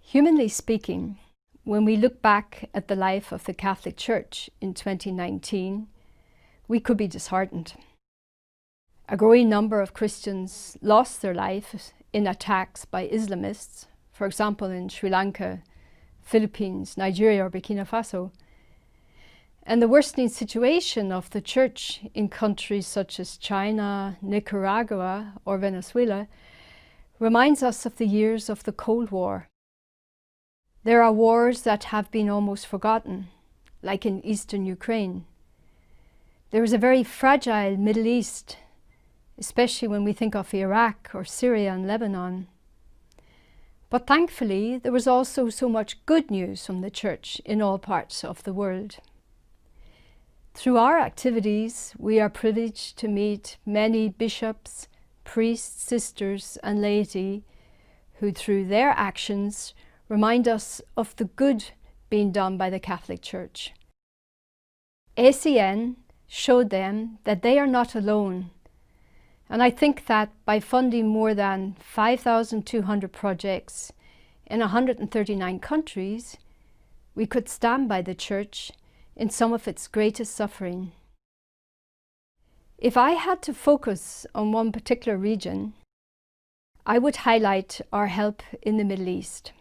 Humanly speaking, when we look back at the life of the Catholic Church in 2019, we could be disheartened. A growing number of Christians lost their lives in attacks by islamists, for example in Sri Lanka, Philippines, Nigeria or Burkina Faso. And the worsening situation of the Church in countries such as China, Nicaragua or Venezuela reminds us of the years of the Cold War. There are wars that have been almost forgotten, like in eastern Ukraine. There is a very fragile Middle East, especially when we think of Iraq or Syria and Lebanon. But thankfully, there was also so much good news from the Church in all parts of the world. Through our activities, we are privileged to meet many bishops, priests, sisters and laity who, through their actions, remind us of the good being done by the Catholic Church. ACN showed them that they are not alone, and I think that by funding more than 5,200 projects in 139 countries, we could stand by the Church in some of its greatest suffering. If I had to focus on one particular region, I would highlight our help in the Middle East.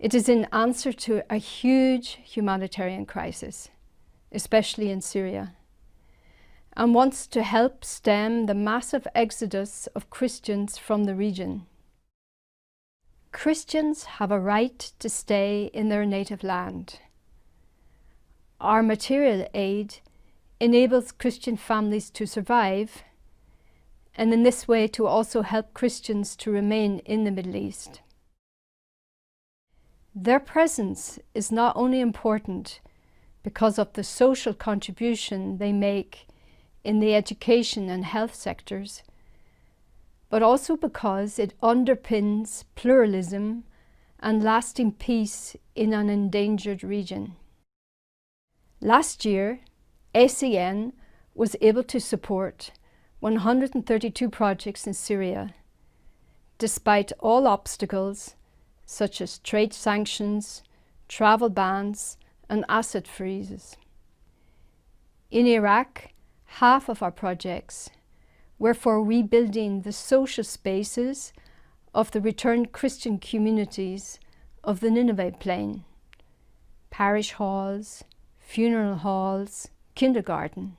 It is in answer to a huge humanitarian crisis, especially in Syria, and wants to help stem the massive exodus of Christians from the region. Christians have a right to stay in their native land. Our material aid enables Christian families to survive, and in this way to also help Christians to remain in the Middle East. Their presence is not only important because of the social contribution they make in the education and health sectors, but also because it underpins pluralism and lasting peace in an endangered region. Last year, ACN was able to support 132 projects in Syria, despite all obstacles such as trade sanctions, travel bans and asset freezes. In Iraq, half of our projects were for rebuilding the social spaces of the returned Christian communities of the Nineveh Plain, parish halls, funeral halls, kindergarten,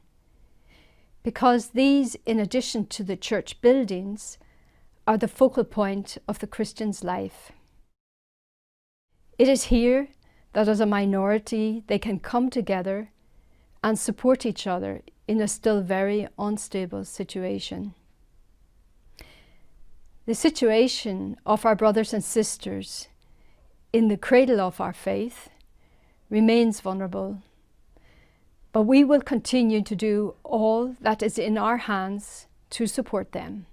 because these, in addition to the church buildings, are the focal point of the Christian's life. It is here that as a minority they can come together and support each other in a still very unstable situation. The situation of our brothers and sisters in the cradle of our faith remains vulnerable, but we will continue to do all that is in our hands to support them.